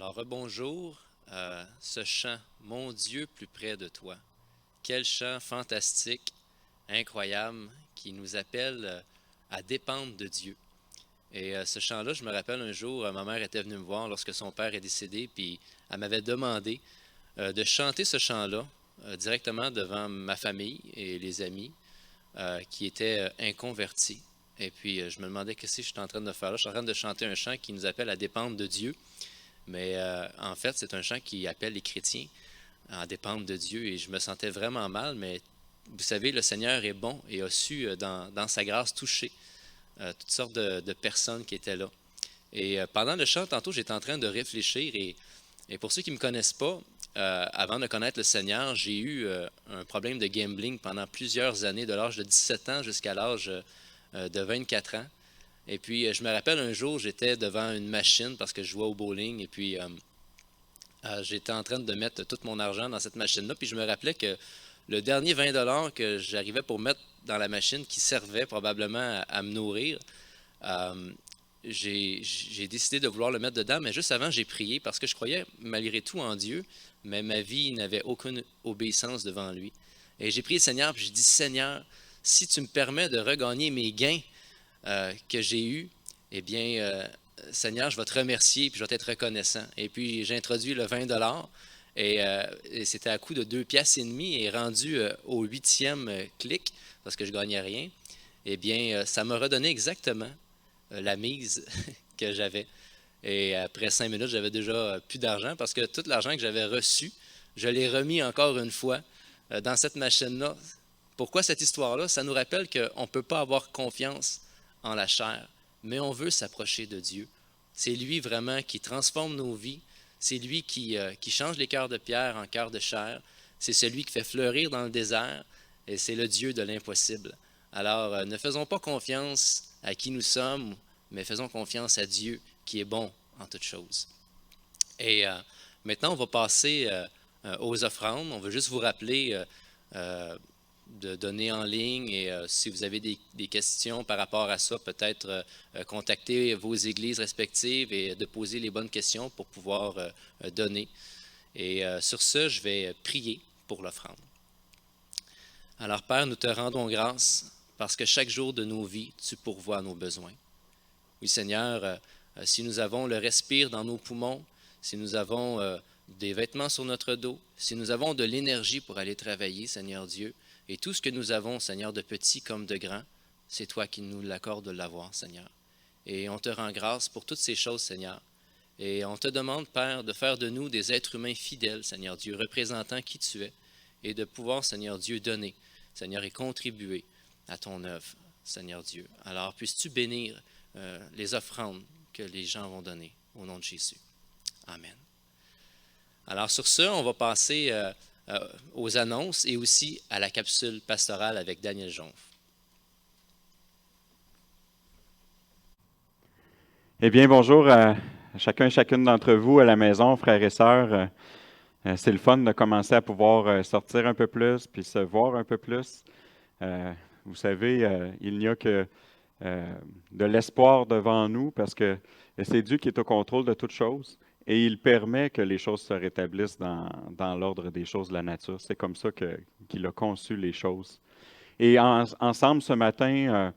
Alors, rebonjour. Ce chant, Mon Dieu plus près de toi. Quel chant fantastique, incroyable, qui nous appelle à dépendre de Dieu. Et ce chant-là, je me rappelle un jour, ma mère était venue me voir lorsque son père est décédé, puis elle m'avait demandé de chanter ce chant-là directement devant ma famille et les amis qui étaient inconvertis. Et puis, je me demandais qu'est-ce que je suis en train de faire là. Je suis en train de chanter un chant qui nous appelle à dépendre de Dieu. Mais en fait, c'est un chant qui appelle les chrétiens à dépendre de Dieu et je me sentais vraiment mal, mais vous savez, le Seigneur est bon et a su, dans sa grâce, toucher toutes sortes de personnes qui étaient là. Et pendant le chant, tantôt, j'étais en train de réfléchir et pour ceux qui ne me connaissent pas, avant de connaître le Seigneur, j'ai eu un problème de gambling pendant plusieurs années, de l'âge de 17 ans jusqu'à l'âge de 24 ans. Et puis, je me rappelle un jour, j'étais devant une machine parce que je jouais au bowling et puis j'étais en train de mettre tout mon argent dans cette machine-là. Puis je me rappelais que le dernier 20 $ que j'arrivais pour mettre dans la machine qui servait probablement à me nourrir, euh, j'ai décidé de vouloir le mettre dedans, mais juste avant, j'ai prié parce que je croyais malgré tout en Dieu, mais ma vie n'avait aucune obéissance devant lui. Et j'ai prié le Seigneur, puis j'ai dit, Seigneur, si tu me permets de regagner mes gains que j'ai eus, eh bien, Seigneur, je vais te remercier, puis je vais t'être reconnaissant. Et puis, j'ai introduit le 20 $ et c'était à coût de 2 piastres et demi et rendu au 8e clic, parce que je gagnais rien, eh bien, ça m'a redonné exactement la mise que j'avais. Et après 5 minutes, j'avais déjà plus d'argent parce que tout l'argent que j'avais reçu, je l'ai remis encore une fois dans cette machine-là. Pourquoi cette histoire-là? Ça nous rappelle qu'on ne peut pas avoir confiance en la chair, mais on veut s'approcher de Dieu. C'est lui vraiment qui transforme nos vies. C'est lui qui change les cœurs de pierre en cœurs de chair. C'est celui qui fait fleurir dans le désert et c'est le Dieu de l'impossible. Alors, ne faisons pas confiance à qui nous sommes, mais faisons confiance à Dieu qui est bon en toutes choses. Et maintenant, on va passer aux offrandes. On veut juste vous rappeler euh, de donner en ligne et si vous avez des questions par rapport à ça, peut-être contacter vos églises respectives et de poser les bonnes questions pour pouvoir donner. Et sur ce, je vais prier pour l'offrande. Alors Père, nous te rendons grâce parce que chaque jour de nos vies, tu pourvois à nos besoins. Oui Seigneur, si nous avons le respire dans nos poumons, si nous avons des vêtements sur notre dos, si nous avons de l'énergie pour aller travailler, Seigneur Dieu, et tout ce que nous avons, Seigneur, de petit comme de grand, c'est toi qui nous l'accordes de l'avoir, Seigneur. Et on te rend grâce pour toutes ces choses, Seigneur. Et on te demande, Père, de faire de nous des êtres humains fidèles, Seigneur Dieu, représentant qui tu es, et de pouvoir, Seigneur Dieu, donner, Seigneur, et contribuer à ton œuvre, Seigneur Dieu. Alors, puisses-tu bénir les offrandes que les gens vont donner au nom de Jésus. Amen. Alors, sur ce, on va passer aux annonces et aussi à la capsule pastorale avec Daniel Jonf. Eh bien, bonjour à chacun et chacune d'entre vous à la maison, frères et sœurs. C'est le fun de commencer à pouvoir sortir un peu plus, puis se voir un peu plus. Vous savez, il n'y a que de l'espoir devant nous parce que c'est Dieu qui est au contrôle de toutes choses et il permet que les choses se rétablissent dans l'ordre des choses de la nature. C'est comme ça qu'il a conçu les choses. Et ensemble, ce matin,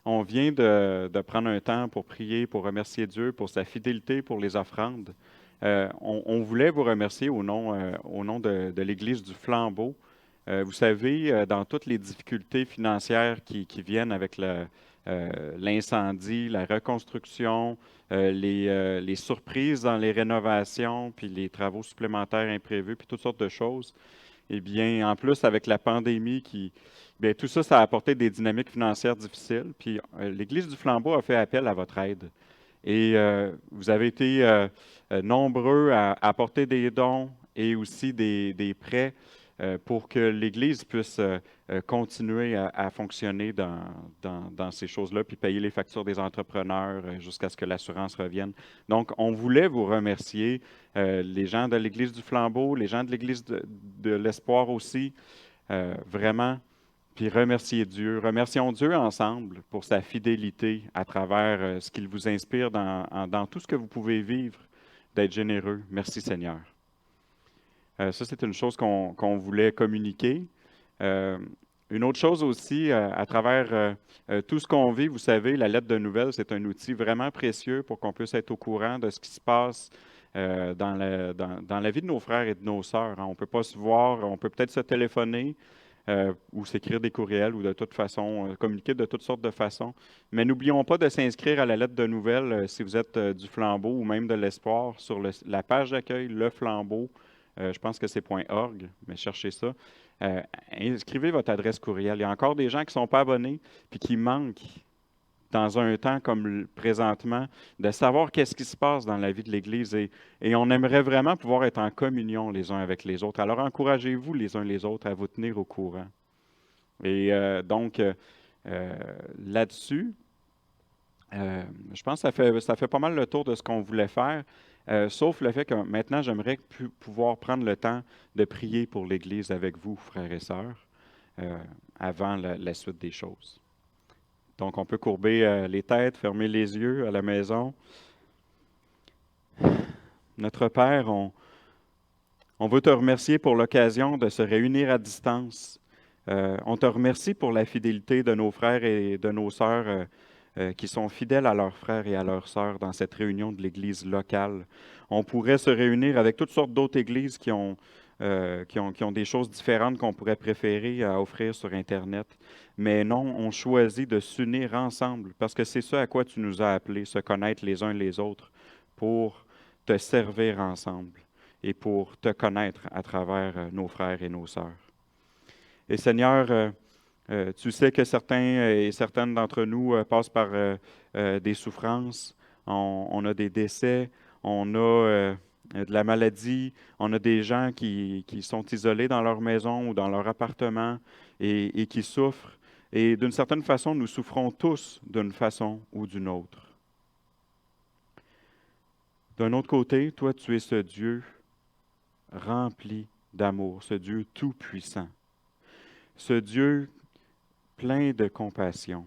on vient de prendre un temps pour prier, pour remercier Dieu pour sa fidélité, pour les offrandes. On voulait vous remercier au nom de l'Église du Flambeau. Vous savez, dans toutes les difficultés financières qui viennent avec l'incendie, la reconstruction, les surprises dans les rénovations, puis les travaux supplémentaires imprévus, puis toutes sortes de choses, eh bien, en plus, avec la pandémie bien, tout ça, ça a apporté des dynamiques financières difficiles. Puis l'Église du Flambeau a fait appel à votre aide. Et vous avez été nombreux à apporter des dons et aussi des prêts pour que l'Église puisse continuer à fonctionner dans ces choses-là, puis payer les factures des entrepreneurs jusqu'à ce que l'assurance revienne. Donc, on voulait vous remercier, les gens de l'Église du Flambeau, les gens de l'Église de l'Espoir aussi, vraiment, puis remercier Dieu. Remercions Dieu ensemble pour sa fidélité à travers ce qu'il vous inspire dans tout ce que vous pouvez vivre. d'être généreux. Merci Seigneur. Ça, c'est une chose qu'on voulait communiquer. Une autre chose aussi, à travers tout ce qu'on vit, vous savez, la lettre de nouvelles, c'est un outil vraiment précieux pour qu'on puisse être au courant de ce qui se passe dans la vie de nos frères et de nos sœurs. On ne peut pas se voir, on peut peut-être se téléphoner ou s'écrire des courriels ou de toute façon, communiquer de toutes sortes de façons. Mais n'oublions pas de s'inscrire à la lettre de nouvelles si vous êtes du Flambeau ou même de l'Espoir sur la page d'accueil Le Flambeau. Je pense que c'est .org, mais cherchez ça. Inscrivez votre adresse courriel. Il y a encore des gens qui ne sont pas abonnés puis qui manquent, dans un temps comme présentement, de savoir qu'est-ce qui se passe dans la vie de l'Église. Et on aimerait vraiment pouvoir être en communion les uns avec les autres. Alors encouragez-vous les uns les autres à vous tenir au courant. Et donc, là-dessus, je pense que ça fait pas mal le tour de ce qu'on voulait faire. Sauf le fait que maintenant, j'aimerais pouvoir prendre le temps de prier pour l'Église avec vous, frères et sœurs, avant la suite des choses. Donc, on peut courber les têtes, fermer les yeux à la maison. Notre Père, on veut te remercier pour l'occasion de se réunir à distance. On te remercie pour la fidélité de nos frères et de nos sœurs qui sont fidèles à leurs frères et à leurs sœurs dans cette réunion de l'Église locale. On pourrait se réunir avec toutes sortes d'autres églises qui ont des choses différentes qu'on pourrait préférer à offrir sur Internet. Mais non, on choisit de s'unir ensemble parce que c'est ça à quoi tu nous as appelés, se connaître les uns les autres pour te servir ensemble et pour te connaître à travers nos frères et nos sœurs. Et Seigneur, tu sais que certains et certaines d'entre nous passent par des souffrances, on a des décès, on a de la maladie, on a des gens qui sont isolés dans leur maison ou dans leur appartement et qui souffrent. Et d'une certaine façon, nous souffrons tous d'une façon ou d'une autre. D'un autre côté, toi, tu es ce Dieu rempli d'amour, ce Dieu tout-puissant, ce Dieu plein de compassion.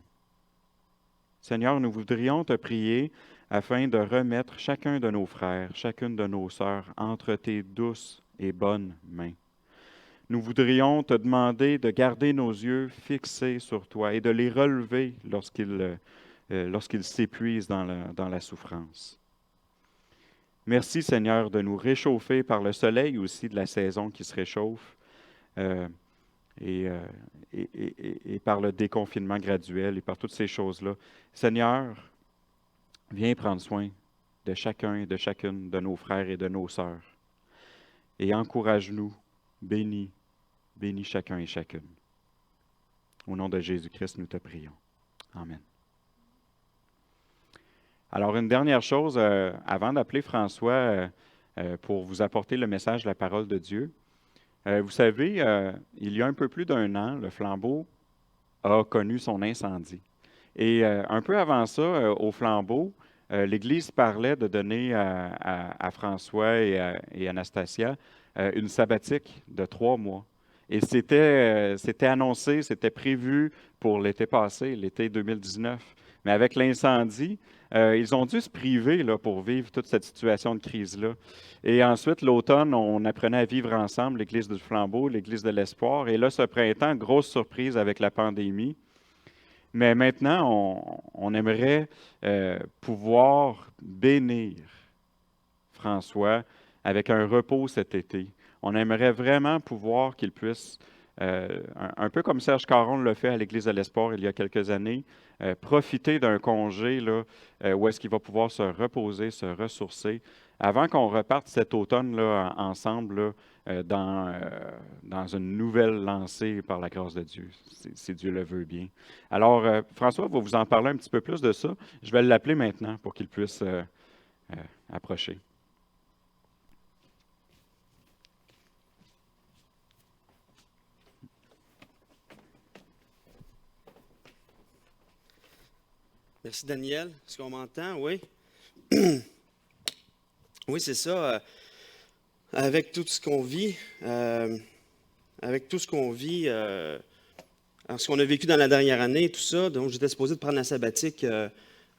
Seigneur, nous voudrions te prier afin de remettre chacun de nos frères, chacune de nos sœurs entre tes douces et bonnes mains. Nous voudrions te demander de garder nos yeux fixés sur toi et de les relever lorsqu'ils s'épuisent dans la souffrance. Merci Seigneur de nous réchauffer par le soleil aussi de la saison qui se réchauffe. Et par le déconfinement graduel et par toutes ces choses-là. Seigneur, viens prendre soin de chacun et de chacune de nos frères et de nos sœurs. Et encourage-nous, bénis chacun et chacune. Au nom de Jésus-Christ, nous te prions. Amen. Alors, une dernière chose, avant d'appeler François pour vous apporter le message de la parole de Dieu, vous savez, il y a un peu plus d'un an, le Flambeau a connu son incendie. Et un peu avant ça, au Flambeau, l'Église parlait de donner à François et Anastasia une sabbatique de 3 mois. Et c'était annoncé, c'était prévu pour l'été passé, l'été 2019. Mais avec l'incendie, ils ont dû se priver là, pour vivre toute cette situation de crise-là. Et ensuite, l'automne, on apprenait à vivre ensemble, l'Église du Flambeau, l'Église de l'Espoir. Et là, ce printemps, grosse surprise avec la pandémie. Mais maintenant, on aimerait pouvoir bénir François avec un repos cet été. On aimerait vraiment pouvoir qu'il puisse, un peu comme Serge Caron l'a fait à l'Église de l'Espoir il y a quelques années, profiter d'un congé là, où est-ce qu'il va pouvoir se reposer, se ressourcer, avant qu'on reparte cet automne là, ensemble là, dans une nouvelle lancée par la grâce de Dieu, si Dieu le veut bien. Alors, François va vous en parler un petit peu plus de ça. Je vais l'appeler maintenant pour qu'il puisse approcher. Merci, Daniel. Est-ce qu'on m'entend? Oui. Oui, c'est ça. Avec tout ce qu'on vit, ce qu'on a vécu dans la dernière année, tout ça, donc j'étais supposé de prendre la sabbatique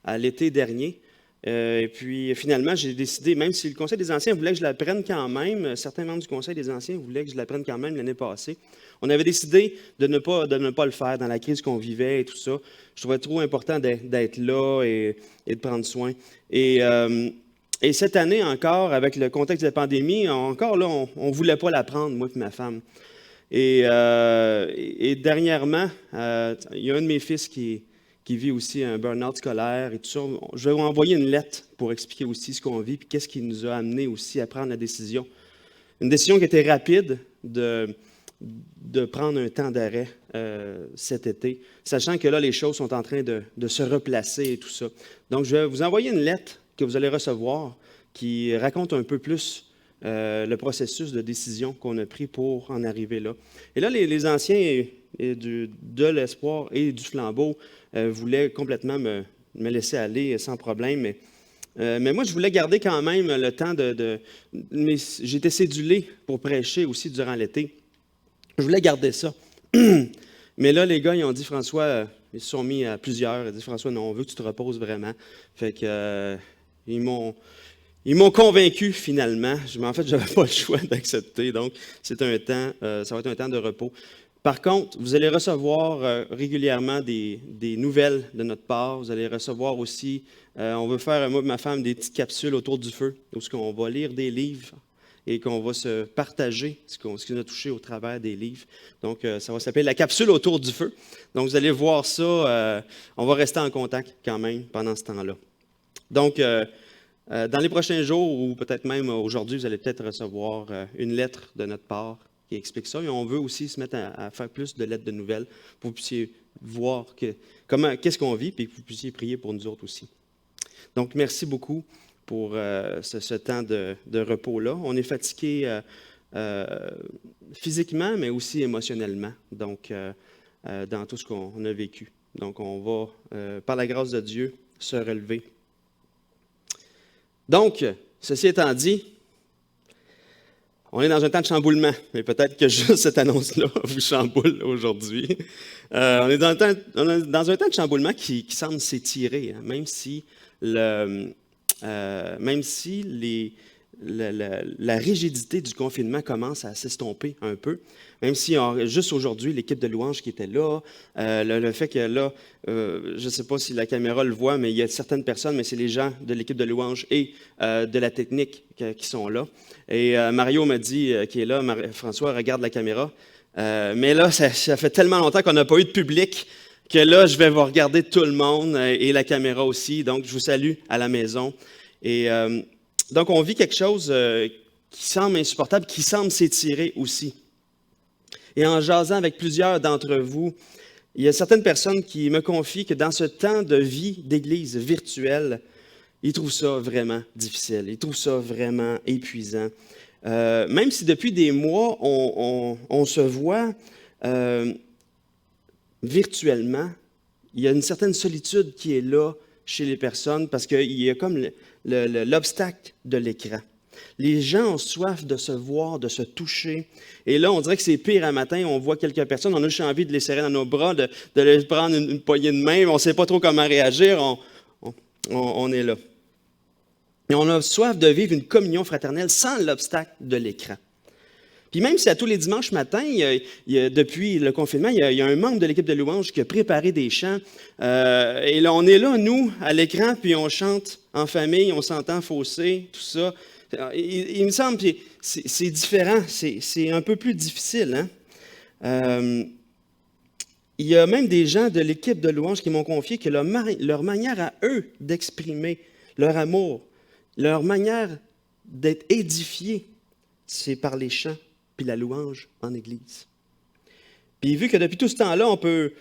à l'été dernier. Et puis finalement, j'ai décidé, même si le Conseil des anciens voulait que je l'apprenne quand même, certains membres du Conseil des anciens voulaient que je l'apprenne quand même l'année passée, on avait décidé de ne pas le faire dans la crise qu'on vivait et tout ça. Je trouvais trop important d'être là et de prendre soin. Et cette année encore, avec le contexte de la pandémie, encore là, on ne voulait pas l'apprendre, moi et ma femme. Et dernièrement, il y a un de mes fils qui vit aussi un burn-out scolaire et tout ça. Je vais vous envoyer une lettre pour expliquer aussi ce qu'on vit et qu'est-ce qui nous a amené aussi à prendre la décision. Une décision qui était rapide de prendre un temps d'arrêt cet été, sachant que là, les choses sont en train de se replacer et tout ça. Donc, je vais vous envoyer une lettre que vous allez recevoir qui raconte un peu plus le processus de décision qu'on a pris pour en arriver là. Et là, les anciens de l'Espoir et du Flambeau voulaient complètement me laisser aller sans problème, mais moi, je voulais garder quand même le temps mais j'étais cédulé pour prêcher aussi durant l'été. Je voulais garder ça. Mais là, les gars, ils ont dit, François, ils se sont mis à plusieurs. Ils ont dit, François, non, on veut que tu te reposes vraiment. Fait que ils m'ont convaincu finalement. En fait, je n'avais pas le choix d'accepter. Donc, ça va être un temps de repos. Par contre, vous allez recevoir régulièrement des nouvelles de notre part. Vous allez recevoir aussi, on veut faire, moi et ma femme, des petites capsules autour du feu, où on va lire des livres et qu'on va se partager ce qui nous a touché au travers des livres. Donc, ça va s'appeler la capsule autour du feu. Donc, vous allez voir ça. On va rester en contact quand même pendant ce temps-là. Donc, dans les prochains jours, ou peut-être même aujourd'hui, vous allez peut-être recevoir une lettre de notre part qui explique ça. Et on veut aussi se mettre à faire plus de lettres de nouvelles pour que vous puissiez voir qu'est-ce qu'on vit et que vous puissiez prier pour nous autres aussi. Donc, merci beaucoup pour ce temps de repos-là. On est fatigué physiquement, mais aussi émotionnellement, donc dans tout ce qu'on a vécu. Donc, on va, par la grâce de Dieu, se relever. Donc, ceci étant dit, on est dans un temps de chamboulement, mais peut-être que juste cette annonce-là vous chamboule aujourd'hui. On est dans un temps de chamboulement qui semble s'étirer, hein, même si la rigidité du confinement commence à s'estomper un peu, même si juste aujourd'hui, l'équipe de louanges qui était là, le fait que là, je ne sais pas si la caméra le voit, mais il y a certaines personnes, mais c'est les gens de l'équipe de louanges et de la technique qui sont là. Et Mario m'a dit, qui est là, François, regarde la caméra. Mais là, ça fait tellement longtemps qu'on n'a pas eu de public que là, je vais vous regarder tout le monde et la caméra aussi. Donc, je vous salue à la maison. Et donc, on vit quelque chose qui semble insupportable, qui semble s'étirer aussi. Et en jasant avec plusieurs d'entre vous, il y a certaines personnes qui me confient que dans ce temps de vie d'église virtuelle, ils trouvent ça vraiment difficile, ils trouvent ça vraiment épuisant. Même si depuis des mois, on se voit virtuellement, il y a une certaine solitude qui est là chez les personnes parce qu'il y a comme l'obstacle de l'écran. Les gens ont soif de se voir, de se toucher. Et là, on dirait que c'est pire un matin. On voit quelques personnes, on a juste envie de les serrer dans nos bras, de les prendre une poignée de main. On ne sait pas trop comment réagir. On est là. Et on a soif de vivre une communion fraternelle sans l'obstacle de l'écran. Puis même si à tous les dimanches matins, depuis le confinement, il y a un membre de l'équipe de louange qui a préparé des chants. Et là, on est là, nous, à l'écran, puis on chante en famille, on s'entend fausser, tout ça. Il me semble que c'est différent, c'est un peu plus difficile. Hein? Il y a même des gens de l'équipe de louange qui m'ont confié que leur manière à eux d'exprimer leur amour, leur manière d'être édifiés, c'est par les chants puis la louange en Église. Puis vu que depuis tout ce temps-là, on peut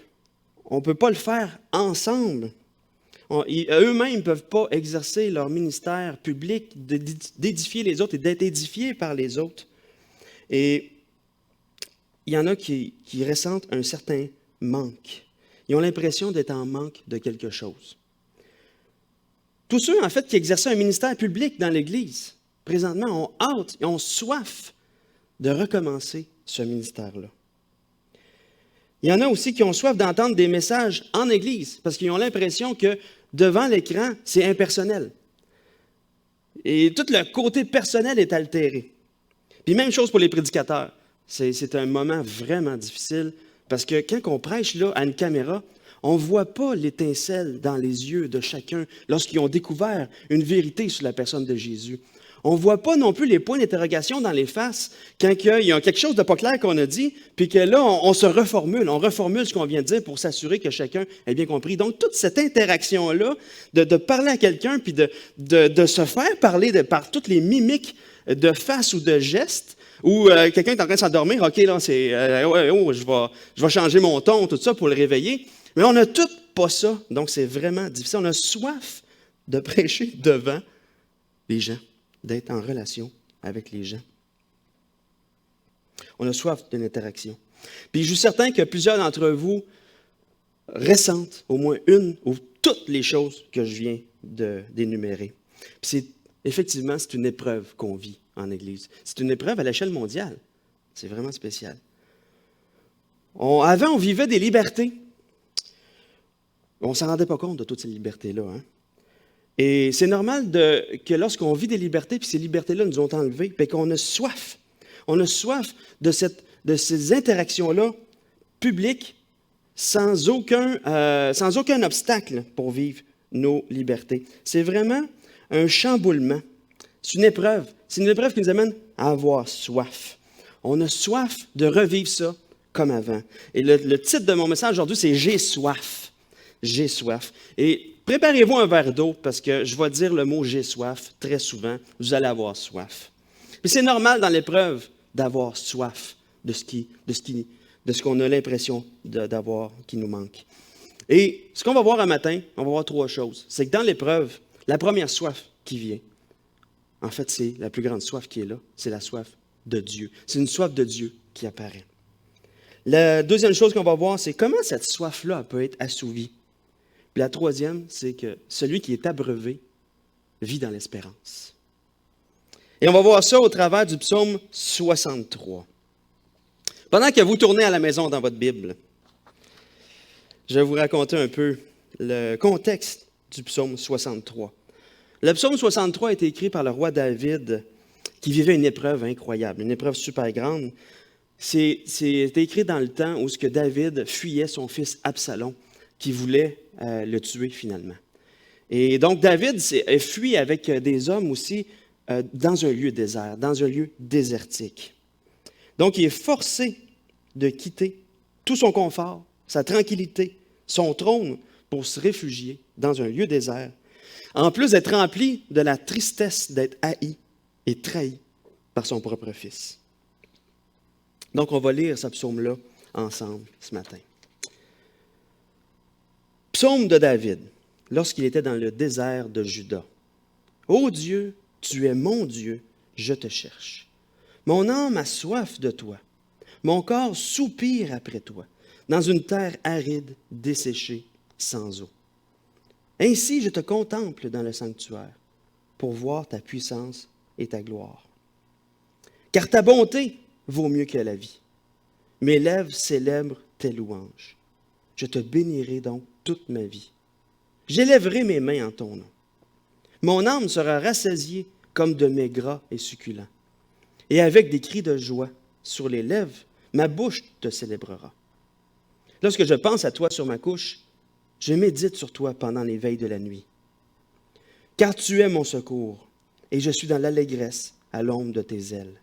pas le faire ensemble, eux-mêmes ne peuvent pas exercer leur ministère public d'édifier les autres et d'être édifiés par les autres. Et il y en a qui ressentent un certain manque. Ils ont l'impression d'être en manque de quelque chose. Tous ceux, en fait, qui exerçaient un ministère public dans l'Église, présentement, ont hâte, ont soif de recommencer ce ministère-là. Il y en a aussi qui ont soif d'entendre des messages en Église, parce qu'ils ont l'impression que devant l'écran, c'est impersonnel. Et tout le côté personnel est altéré. Puis même chose pour les prédicateurs. C'est un moment vraiment difficile parce que quand on prêche là, à une caméra, on ne voit pas l'étincelle dans les yeux de chacun lorsqu'ils ont découvert une vérité sur la personne de Jésus. On ne voit pas non plus les points d'interrogation dans les faces quand il y a quelque chose de pas clair qu'on a dit, puis que là, on se reformule, on reformule ce qu'on vient de dire pour s'assurer que chacun ait bien compris. Donc, toute cette interaction-là, de parler à quelqu'un, puis de se faire parler par toutes les mimiques de face ou de gestes, ou quelqu'un est en train de s'endormir, OK, là, je vais changer mon ton, tout ça pour le réveiller. Mais on n'a tout pas ça, donc c'est vraiment difficile. On a soif de prêcher devant les gens, d'être en relation avec les gens. On a soif d'une interaction. Puis je suis certain que plusieurs d'entre vous ressentent au moins une ou toutes les choses que je viens d'énumérer. Puis effectivement, c'est une épreuve qu'on vit en Église. C'est une épreuve à l'échelle mondiale. C'est vraiment spécial. Avant, on vivait des libertés. On ne s'en rendait pas compte de toutes ces libertés-là. Hein? Et c'est normal que lorsqu'on vit des libertés, puis ces libertés-là nous ont enlevées, puis qu'on a soif. On a soif de ces interactions-là publiques sans aucun obstacle pour vivre nos libertés. C'est vraiment un chamboulement. C'est une épreuve. C'est une épreuve qui nous amène à avoir soif. On a soif de revivre ça comme avant. Et le titre de mon message aujourd'hui, c'est « J'ai soif ». J'ai soif. Et préparez-vous un verre d'eau parce que je vais dire le mot « j'ai soif » très souvent. Vous allez avoir soif. Puis c'est normal dans l'épreuve d'avoir soif de ce qu'on a l'impression d'avoir qui nous manque. Et ce qu'on va voir un matin, on va voir trois choses. C'est que dans l'épreuve, la première soif qui vient, en fait, c'est la plus grande soif qui est là, c'est la soif de Dieu. C'est une soif de Dieu qui apparaît. La deuxième chose qu'on va voir, c'est comment cette soif-là peut être assouvie. Puis la troisième, c'est que celui qui est abreuvé vit dans l'espérance. Et on va voir ça au travers du psaume 63. Pendant que vous tournez à la maison dans votre Bible, je vais vous raconter un peu le contexte du psaume 63. Le psaume 63 a été écrit par le roi David qui vivait une épreuve incroyable, une épreuve super grande. C'est écrit dans le temps où ce que David fuyait son fils Absalom qui voulait le tuer finalement. Et donc David fui avec des hommes aussi dans un lieu désert, dans un lieu désertique. Donc il est forcé de quitter tout son confort, sa tranquillité, son trône pour se réfugier dans un lieu désert. En plus d'être rempli de la tristesse d'être haï et trahi par son propre fils. Donc, on va lire ce psaume-là ensemble ce matin. Psaume de David, lorsqu'il était dans le désert de Juda. Ô Dieu, tu es mon Dieu, je te cherche. Mon âme a soif de toi. Mon corps soupire après toi, dans une terre aride, desséchée, sans eau. Ainsi, je te contemple dans le sanctuaire pour voir ta puissance et ta gloire. Car ta bonté vaut mieux que la vie. Mes lèvres célèbrent tes louanges. Je te bénirai donc toute ma vie. J'élèverai mes mains en ton nom. Mon âme sera rassasiée comme de mets gras et succulents. Et avec des cris de joie sur les lèvres, ma bouche te célébrera. Lorsque je pense à toi sur ma couche, je médite sur toi pendant les veilles de la nuit. Car tu es mon secours, et je suis dans l'allégresse à l'ombre de tes ailes.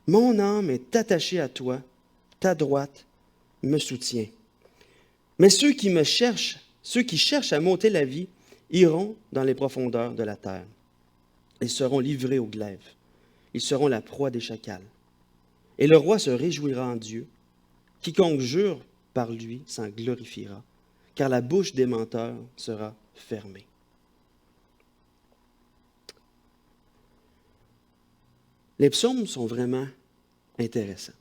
Mon âme est attachée à toi, ta droite me soutient. Mais ceux qui cherchent à m'ôter la vie, iront dans les profondeurs de la terre. Ils seront livrés au glaive. Ils seront la proie des chacals. Et le roi se réjouira en Dieu. Quiconque jure par lui s'en glorifiera, car la bouche des menteurs sera fermée. Les psaumes sont vraiment intéressants.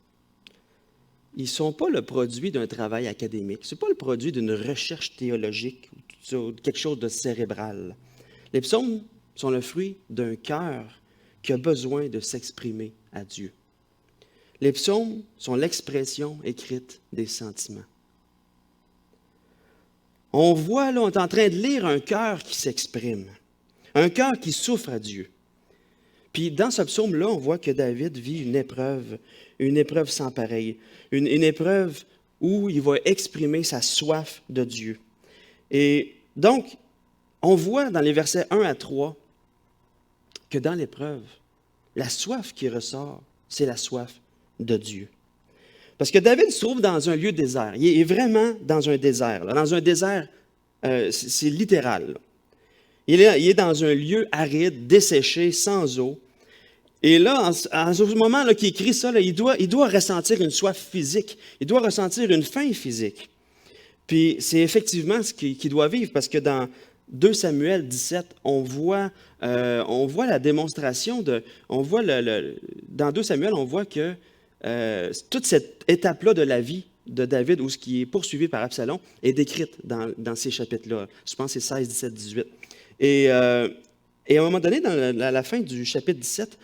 Ils ne sont pas le produit d'un travail académique. Ce n'est pas le produit d'une recherche théologique ou quelque chose de cérébral. Les psaumes sont le fruit d'un cœur qui a besoin de s'exprimer à Dieu. Les psaumes sont l'expression écrite des sentiments. On voit là, on est en train de lire un cœur qui s'exprime, un cœur qui souffre à Dieu. Puis dans ce psaume-là, on voit que David vit une épreuve sans pareille, une épreuve où il va exprimer sa soif de Dieu. Et donc, on voit dans les versets 1 à 3 que dans l'épreuve, la soif qui ressort, c'est la soif de Dieu. Parce que David se trouve dans un lieu désert. Il est vraiment dans un désert. Là. Dans un désert, c'est littéral. Là. Il est dans un lieu aride, desséché, sans eau. Et là, en ce moment là, qu'il écrit ça, là, il doit ressentir une soif physique. Il doit ressentir une faim physique. Puis c'est effectivement ce qu'il doit vivre, parce que dans 2 Samuel 17, on voit la démonstration dans 2 Samuel, on voit que toute cette étape-là de la vie de David, où ce qui est poursuivi par Absalom, est décrite dans ces chapitres-là. Je pense que c'est 16, 17, 18. Et à un moment donné, à la fin du chapitre 17,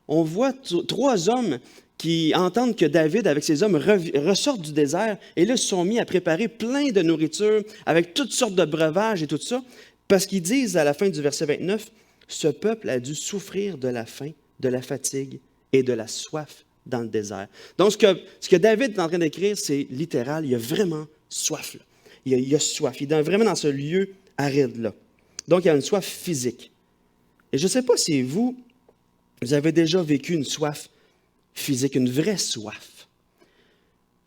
on voit 3 hommes qui entendent que David, avec ses hommes, ressortent du désert, et là, se sont mis à préparer plein de nourriture, avec toutes sortes de breuvages et tout ça, parce qu'ils disent à la fin du verset 29, « Ce peuple a dû souffrir de la faim, de la fatigue et de la soif dans le désert. » Donc, ce que David est en train d'écrire, c'est littéral, il a vraiment soif. Là. Il a soif, il est vraiment dans ce lieu aride-là. Donc, il y a une soif physique. Et je ne sais pas si vous avez déjà vécu une soif physique, une vraie soif.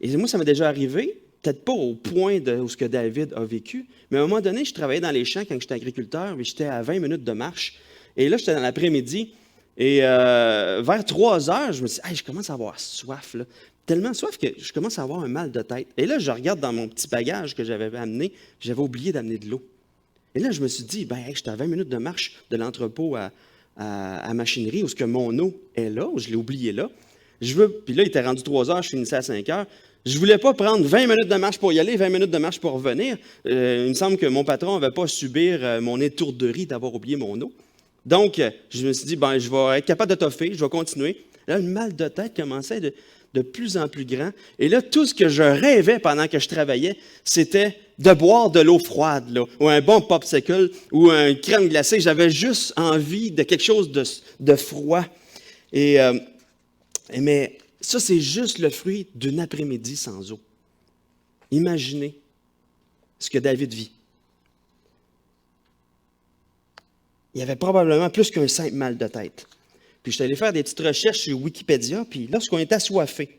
Et moi, ça m'est déjà arrivé, peut-être pas au point où ce que David a vécu, mais à un moment donné, je travaillais dans les champs quand j'étais agriculteur, mais j'étais à 20 minutes de marche. Et là, j'étais dans l'après-midi, et vers 3 heures, je me suis dit, hey, je commence à avoir soif, là. Tellement soif que je commence à avoir un mal de tête. Et là, je regarde dans mon petit bagage que j'avais amené, j'avais oublié d'amener de l'eau. Et là, je me suis dit, hey, j'étais à 20 minutes de marche de l'entrepôt à machinerie, où ce que mon eau est là, où je l'ai oublié là. Puis là, il était rendu 3 heures, je finissais à 5 heures. Je ne voulais pas prendre 20 minutes de marche pour y aller, 20 minutes de marche pour revenir. Il me semble que mon patron ne va pas subir mon étourderie d'avoir oublié mon eau. Donc, je me suis dit, je vais être capable de toffer, je vais continuer. Là, le mal de tête commençait de plus en plus grand. Et là, tout ce que je rêvais pendant que je travaillais, c'était de boire de l'eau froide, là, ou un bon popsicle, ou un crème glacée. J'avais juste envie de quelque chose de froid. Mais ça, c'est juste le fruit d'une après-midi sans eau. Imaginez ce que David vit. Il y avait probablement plus qu'un simple mal de tête. Puis je suis allé faire des petites recherches sur Wikipédia, puis lorsqu'on est assoiffé,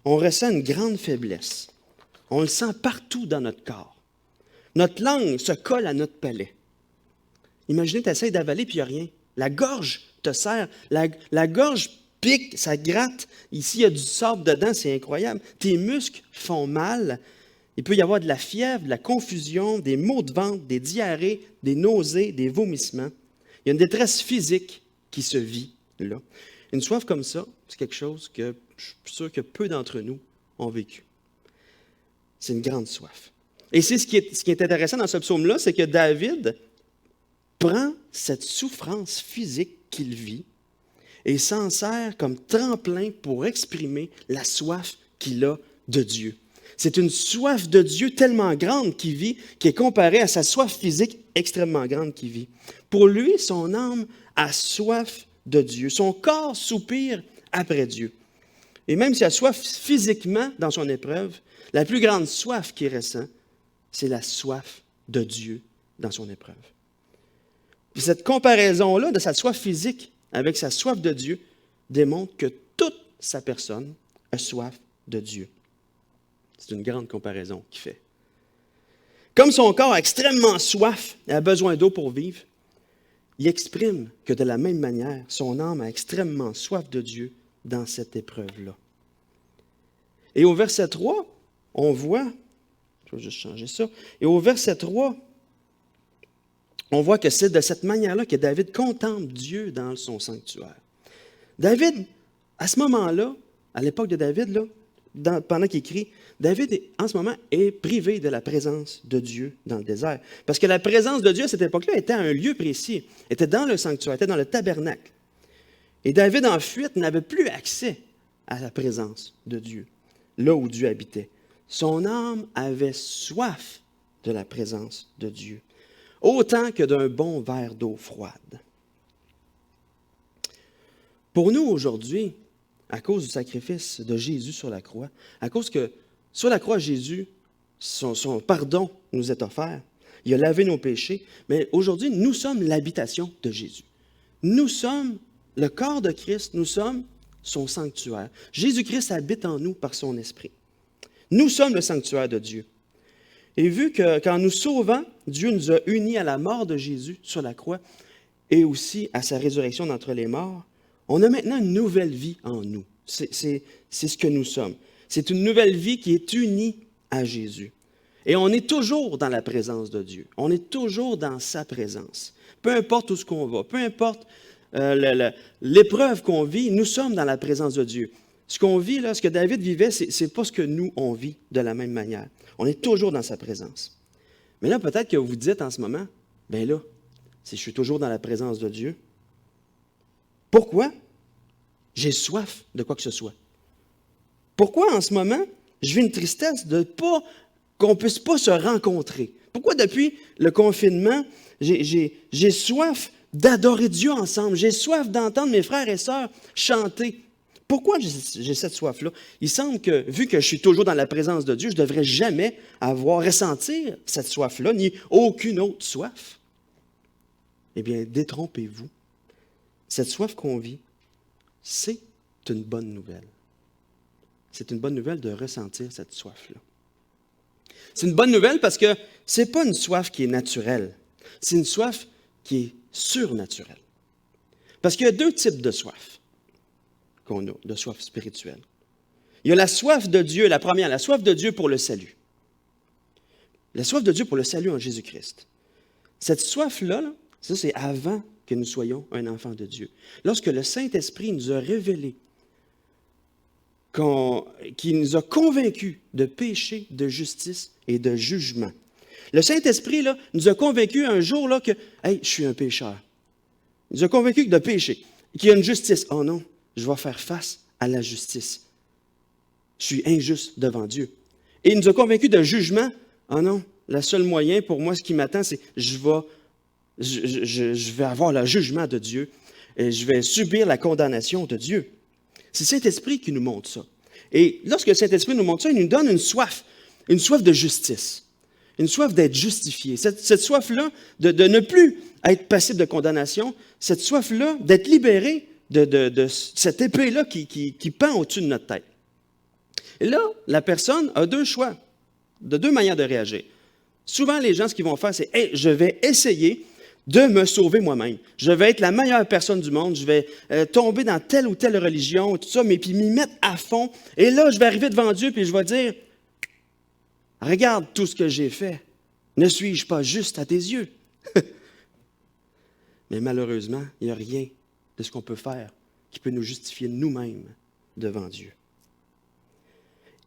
on ressent une grande faiblesse. On le sent partout dans notre corps. Notre langue se colle à notre palais. Imaginez, tu essaies d'avaler, puis il n'y a rien. La gorge te serre, la gorge pique, ça gratte. Ici, il y a du sable dedans, c'est incroyable. Tes muscles font mal. Il peut y avoir de la fièvre, de la confusion, des maux de ventre, des diarrhées, des nausées, des vomissements. Il y a une détresse physique qui se vit là. Une soif comme ça, c'est quelque chose que je suis sûr que peu d'entre nous ont vécu. C'est une grande soif. Et c'est ce qui est intéressant dans ce psaume-là, c'est que David prend cette souffrance physique qu'il vit et s'en sert comme tremplin pour exprimer la soif qu'il a de Dieu. C'est une soif de Dieu tellement grande qu'il vit, qui est comparée à sa soif physique extrêmement grande qu'il vit. Pour lui, son âme a soif de Dieu. Son corps soupire après Dieu. Et même s'il a soif physiquement dans son épreuve, la plus grande soif qu'il ressent, c'est la soif de Dieu dans son épreuve. Puis cette comparaison-là de sa soif physique avec sa soif de Dieu démontre que toute sa personne a soif de Dieu. C'est une grande comparaison qu'il fait. Comme son corps a extrêmement soif et a besoin d'eau pour vivre, il exprime que de la même manière, son âme a extrêmement soif de Dieu dans cette épreuve-là. Et au verset 3, on voit, je vais juste changer ça, et au verset 3, on voit que c'est de cette manière-là que David contemple Dieu dans son sanctuaire. David, à ce moment-là, à l'époque de David, là, pendant qu'il écrit, David, en ce moment, est privé de la présence de Dieu dans le désert. Parce que la présence de Dieu, à cette époque-là, était à un lieu précis, était dans le sanctuaire, était dans le tabernacle. Et David, en fuite, n'avait plus accès à la présence de Dieu, là où Dieu habitait. Son âme avait soif de la présence de Dieu, autant que d'un bon verre d'eau froide. Pour nous aujourd'hui, à cause du sacrifice de Jésus sur la croix, à cause que sur la croix, Jésus, son pardon nous est offert, il a lavé nos péchés, mais aujourd'hui, nous sommes l'habitation de Jésus. Nous sommes le corps de Christ, nous sommes son sanctuaire. Jésus-Christ habite en nous par son esprit. Nous sommes le sanctuaire de Dieu. Et vu qu'en nous sauvant, Dieu nous a unis à la mort de Jésus sur la croix et aussi à sa résurrection d'entre les morts, on a maintenant une nouvelle vie en nous. C'est ce que nous sommes. C'est une nouvelle vie qui est unie à Jésus. Et on est toujours dans la présence de Dieu. On est toujours dans sa présence. Peu importe où ce qu'on va, peu importe l'épreuve qu'on vit, nous sommes dans la présence de Dieu. Ce qu'on vit, là, ce que David vivait, ce n'est pas ce que nous, on vit de la même manière. On est toujours dans sa présence. Mais là, peut-être que vous dites en ce moment, bien là, si je suis toujours dans la présence de Dieu, pourquoi j'ai soif de quoi que ce soit? Pourquoi en ce moment, je vis une tristesse de pas qu'on ne puisse pas se rencontrer? Pourquoi depuis le confinement, j'ai soif d'adorer Dieu ensemble? J'ai soif d'entendre mes frères et sœurs chanter. Pourquoi j'ai cette soif-là? Il semble que, vu que je suis toujours dans la présence de Dieu, je ne devrais jamais ressentir cette soif-là, ni aucune autre soif. Eh bien, détrompez-vous. Cette soif qu'on vit, c'est une bonne nouvelle. C'est une bonne nouvelle de ressentir cette soif-là. C'est une bonne nouvelle parce que ce n'est pas une soif qui est naturelle. C'est une soif qui est surnaturelle. Parce qu'il y a deux types de soif qu'on a, de soif spirituelle. Il y a la soif de Dieu, la première, la soif de Dieu pour le salut. La soif de Dieu pour le salut en Jésus-Christ. Cette soif-là, là, ça c'est avant que nous soyons un enfant de Dieu. Lorsque le Saint-Esprit nous a révélé, qui nous a convaincus de péché, de justice et de jugement. Le Saint-Esprit là, nous a convaincus un jour là, que hey, je suis un pécheur. Il nous a convaincus de péché, qu'il y a une justice. Oh non, je vais faire face à la justice. Je suis injuste devant Dieu. Et il nous a convaincus de jugement. Oh non, le seul moyen pour moi, ce qui m'attend, c'est je vais avoir le jugement de Dieu et je vais subir la condamnation de Dieu. C'est le Saint-Esprit qui nous montre ça. Et lorsque le Saint-Esprit nous montre ça, il nous donne une soif de justice, une soif d'être justifié. Cette soif-là de ne plus être passible de condamnation, cette soif-là d'être libéré de cette épée-là qui pend au-dessus de notre tête. Et là, la personne a deux choix, deux manières de réagir. Souvent, les gens, ce qu'ils vont faire, c'est hey, « je vais essayer de me sauver moi-même. Je vais être la meilleure personne du monde. Je vais tomber dans telle ou telle religion, tout ça, mais puis m'y mettre à fond. Et là, je vais arriver devant Dieu puis je vais dire, regarde tout ce que j'ai fait. Ne suis-je pas juste à tes yeux? » Mais malheureusement, il n'y a rien de ce qu'on peut faire qui peut nous justifier nous-mêmes devant Dieu.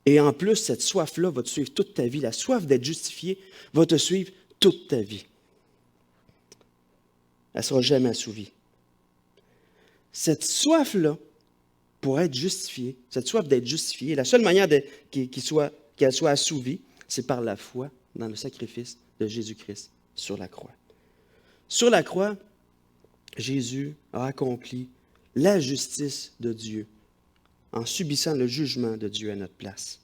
Et en plus, cette soif-là va te suivre toute ta vie. La soif d'être justifié va te suivre toute ta vie. Elle ne sera jamais assouvie. Cette soif-là, pour être justifiée, cette soif d'être justifiée, la seule manière qu'elle soit assouvie, c'est par la foi dans le sacrifice de Jésus-Christ sur la croix. Sur la croix, Jésus a accompli la justice de Dieu en subissant le jugement de Dieu à notre place.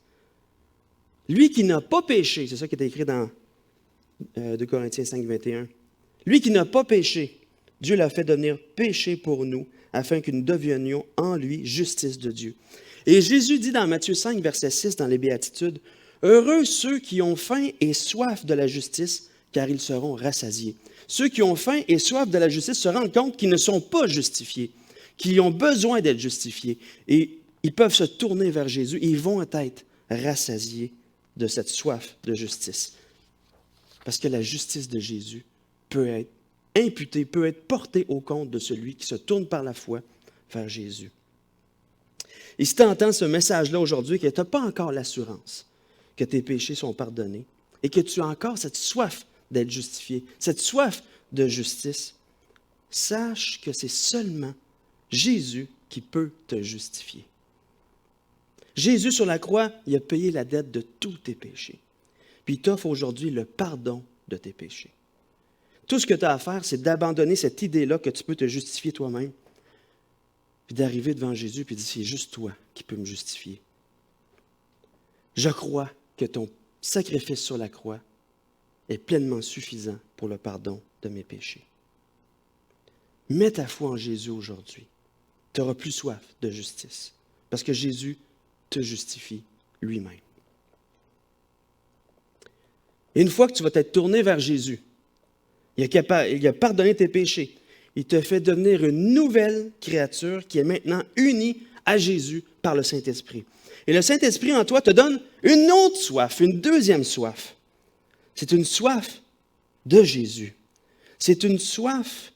Lui qui n'a pas péché, c'est ça qui est écrit dans 2 Corinthiens 5, 21. Lui qui n'a pas péché, Dieu l'a fait devenir péché pour nous, afin que nous devenions en lui justice de Dieu. Et Jésus dit dans Matthieu 5, verset 6, dans les Béatitudes, « Heureux ceux qui ont faim et soif de la justice, car ils seront rassasiés. » Ceux qui ont faim et soif de la justice se rendent compte qu'ils ne sont pas justifiés, qu'ils ont besoin d'être justifiés. Et ils peuvent se tourner vers Jésus et ils vont être rassasiés de cette soif de justice. Parce que la justice de Jésus peut être imputée, peut être portée au compte de celui qui se tourne par la foi vers Jésus. Et si tu entends ce message-là aujourd'hui, que tu n'as pas encore l'assurance que tes péchés sont pardonnés et que tu as encore cette soif d'être justifié, cette soif de justice, sache que c'est seulement Jésus qui peut te justifier. Jésus sur la croix, il a payé la dette de tous tes péchés. Puis il t'offre aujourd'hui le pardon de tes péchés. Tout ce que tu as à faire, c'est d'abandonner cette idée-là que tu peux te justifier toi-même. Puis puis d'arriver devant Jésus puis de dire, c'est juste toi qui peux me justifier. Je crois que ton sacrifice sur la croix est pleinement suffisant pour le pardon de mes péchés. Mets ta foi en Jésus aujourd'hui. Tu n'auras plus soif de justice parce que Jésus te justifie lui-même. Et une fois que tu vas t'être tourné vers Jésus, il a pardonné tes péchés. Il te fait devenir une nouvelle créature qui est maintenant unie à Jésus par le Saint-Esprit. Et le Saint-Esprit en toi te donne une autre soif, une deuxième soif. C'est une soif de Jésus. C'est une soif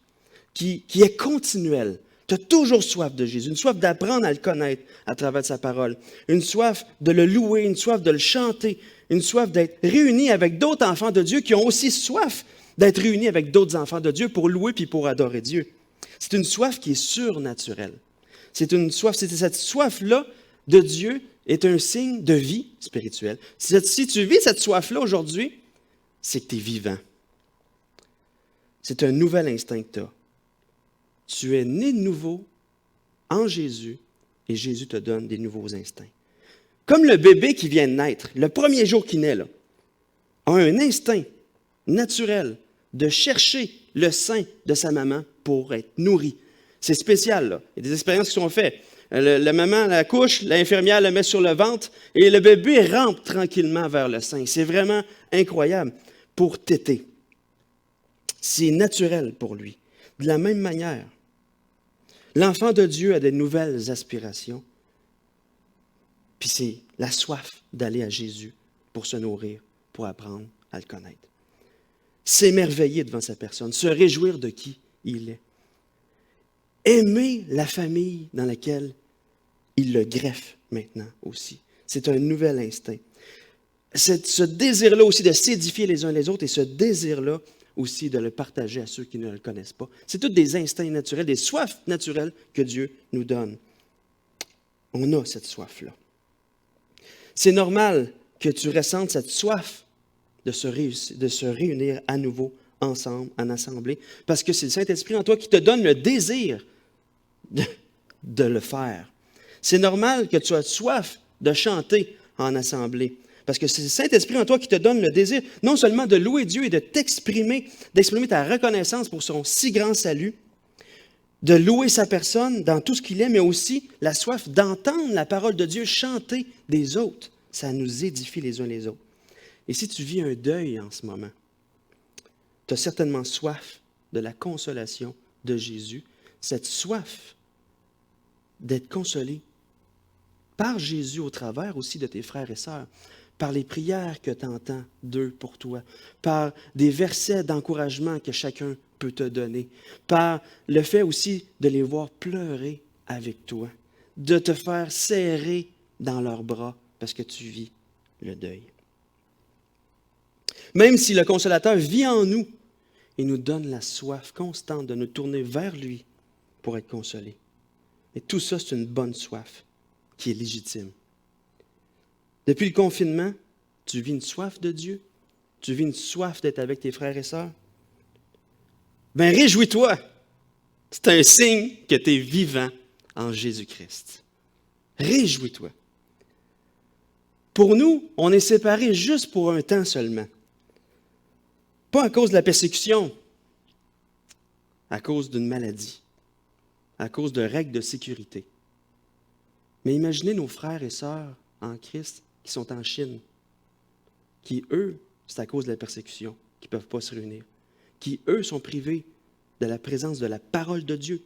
qui est continuelle. Tu as toujours soif de Jésus, une soif d'apprendre à le connaître à travers sa parole, une soif de le louer, une soif de le chanter, une soif d'être réuni avec d'autres enfants de Dieu qui ont aussi soif d'être réunis avec d'autres enfants de Dieu pour louer puis pour adorer Dieu. C'est une soif qui est surnaturelle. C'est cette soif-là de Dieu est un signe de vie spirituelle. Si tu vis cette soif-là aujourd'hui, c'est que tu es vivant. C'est un nouvel instinct que tu as. Tu es né de nouveau en Jésus et Jésus te donne des nouveaux instincts. Comme le bébé qui vient de naître, le premier jour qu'il naît, là, a un instinct naturel de chercher le sein de sa maman pour être nourri. C'est spécial, là. Il y a des expériences qui sont faites. La maman la couche, l'infirmière le met sur le ventre et le bébé rampe tranquillement vers le sein. C'est vraiment incroyable pour téter. C'est naturel pour lui. De la même manière, l'enfant de Dieu a de nouvelles aspirations. Puis c'est la soif d'aller à Jésus pour se nourrir, pour apprendre à le connaître. S'émerveiller devant sa personne, se réjouir de qui il est. Aimer la famille dans laquelle il le greffe maintenant aussi. C'est un nouvel instinct. Ce désir-là aussi de s'édifier les uns les autres et ce désir-là aussi de le partager à ceux qui ne le connaissent pas. C'est tous des instincts naturels, des soifs naturelles que Dieu nous donne. On a cette soif-là. C'est normal que tu ressentes cette soif de se réunir à nouveau ensemble, en assemblée, parce que c'est le Saint-Esprit en toi qui te donne le désir de le faire. C'est normal que tu aies soif de chanter en assemblée, parce que c'est le Saint-Esprit en toi qui te donne le désir, non seulement de louer Dieu et de d'exprimer ta reconnaissance pour son si grand salut, de louer sa personne dans tout ce qu'il est, mais aussi la soif d'entendre la parole de Dieu chanter des autres. Ça nous édifie les uns les autres. Et si tu vis un deuil en ce moment, tu as certainement soif de la consolation de Jésus, cette soif d'être consolé par Jésus au travers aussi de tes frères et sœurs, par les prières que tu entends d'eux pour toi, par des versets d'encouragement que chacun peut te donner, par le fait aussi de les voir pleurer avec toi, de te faire serrer dans leurs bras parce que tu vis le deuil. Même si le Consolateur vit en nous, il nous donne la soif constante de nous tourner vers lui pour être consolés. Et tout ça, c'est une bonne soif qui est légitime. Depuis le confinement, tu vis une soif de Dieu? Tu vis une soif d'être avec tes frères et sœurs? Bien, réjouis-toi! C'est un signe que tu es vivant en Jésus-Christ. Réjouis-toi! Pour nous, on est séparés juste pour un temps seulement. Pas à cause de la persécution, à cause d'une maladie, à cause de règles de sécurité. Mais imaginez nos frères et sœurs en Christ qui sont en Chine, qui, eux, c'est à cause de la persécution, qui ne peuvent pas se réunir, qui, eux, sont privés de la présence de la parole de Dieu,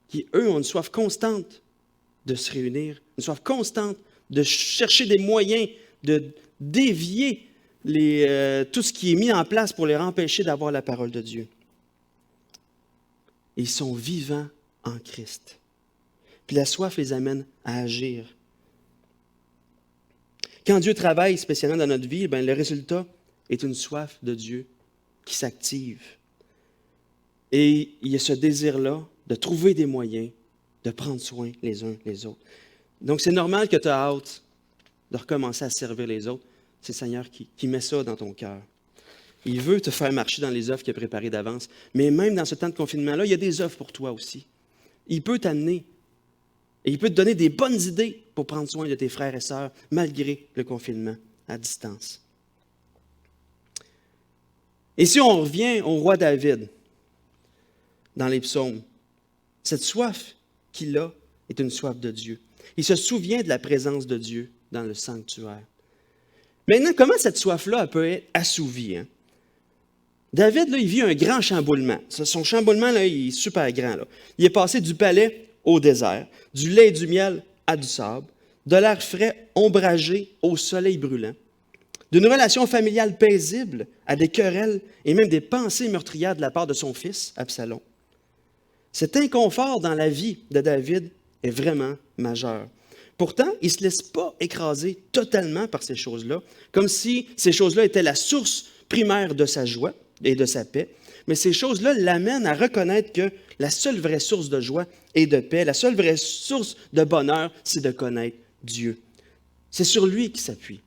qui, eux, ont une soif constante de se réunir, une soif constante de chercher des moyens de dévier tout ce qui est mis en place pour les empêcher d'avoir la parole de Dieu. Ils sont vivants en Christ. Puis la soif les amène à agir. Quand Dieu travaille spécialement dans notre vie, le résultat est une soif de Dieu qui s'active. Et il y a ce désir-là de trouver des moyens de prendre soin les uns les autres. Donc c'est normal que tu as hâte de recommencer à servir les autres. C'est le Seigneur qui met ça dans ton cœur. Il veut te faire marcher dans les œuvres qu'il a préparées d'avance. Mais même dans ce temps de confinement-là, il y a des œuvres pour toi aussi. Il peut t'amener Et il peut te donner des bonnes idées pour prendre soin de tes frères et sœurs, malgré le confinement à distance. Et si on revient au roi David, dans les psaumes, cette soif qu'il a est une soif de Dieu. Il se souvient de la présence de Dieu dans le sanctuaire. Maintenant, comment cette soif-là peut être assouvie? David, là, il vit un grand chamboulement. Son chamboulement, là, il est super grand. Là. Il est passé du palais au désert, du lait et du miel à du sable, de l'air frais ombragé au soleil brûlant, d'une relation familiale paisible à des querelles et même des pensées meurtrières de la part de son fils, Absalom. Cet inconfort dans la vie de David est vraiment majeur. Pourtant, il ne se laisse pas écraser totalement par ces choses-là, comme si ces choses-là étaient la source primaire de sa joie et de sa paix. Mais ces choses-là l'amènent à reconnaître que la seule vraie source de joie et de paix, la seule vraie source de bonheur, c'est de connaître Dieu. C'est sur lui qu'il s'appuie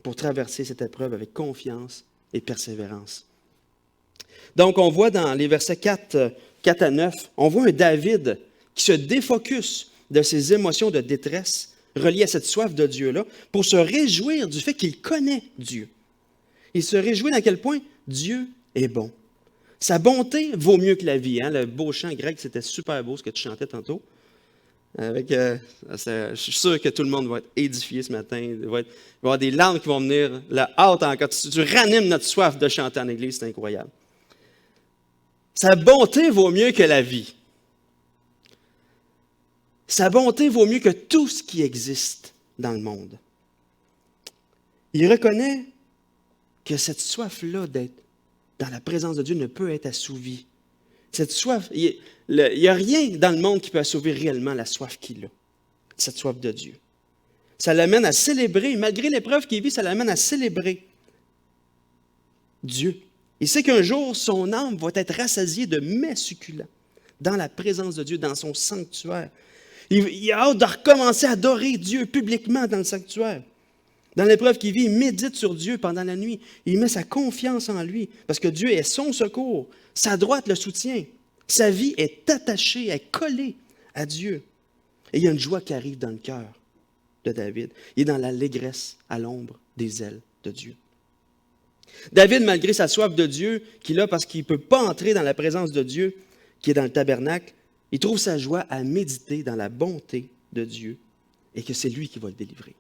pour traverser cette épreuve avec confiance et persévérance. Donc, on voit dans les versets 4 à 9, on voit un David qui se défocus de ses émotions de détresse reliées à cette soif de Dieu-là pour se réjouir du fait qu'il connaît Dieu. Il se réjouit à quel point Dieu est bon. Sa bonté vaut mieux que la vie. Hein? Le beau chant grec, c'était super beau ce que tu chantais tantôt. Je suis sûr que tout le monde va être édifié ce matin. Il va y avoir des larmes qui vont venir. La hâte encore. Tu ranimes notre soif de chanter en église, c'est incroyable. Sa bonté vaut mieux que la vie. Sa bonté vaut mieux que tout ce qui existe dans le monde. Il reconnaît que cette soif-là d'être dans la présence de Dieu ne peut être assouvie. Cette soif, il n'y a rien dans le monde qui peut assouvir réellement la soif qu'il a, cette soif de Dieu. Ça l'amène à célébrer, malgré l'épreuve qu'il vit, ça l'amène à célébrer Dieu. Il sait qu'un jour, son âme va être rassasiée de mets succulents dans la présence de Dieu, dans son sanctuaire. Il a hâte de recommencer à adorer Dieu publiquement dans le sanctuaire. Dans l'épreuve qu'il vit, il médite sur Dieu pendant la nuit. Il met sa confiance en lui parce que Dieu est son secours. Sa droite le soutient. Sa vie est attachée, est collée à Dieu. Et il y a une joie qui arrive dans le cœur de David. Il est dans l'allégresse à l'ombre des ailes de Dieu. David, malgré sa soif de Dieu qu'il a parce qu'il ne peut pas entrer dans la présence de Dieu qui est dans le tabernacle, il trouve sa joie à méditer dans la bonté de Dieu et que c'est lui qui va le délivrer.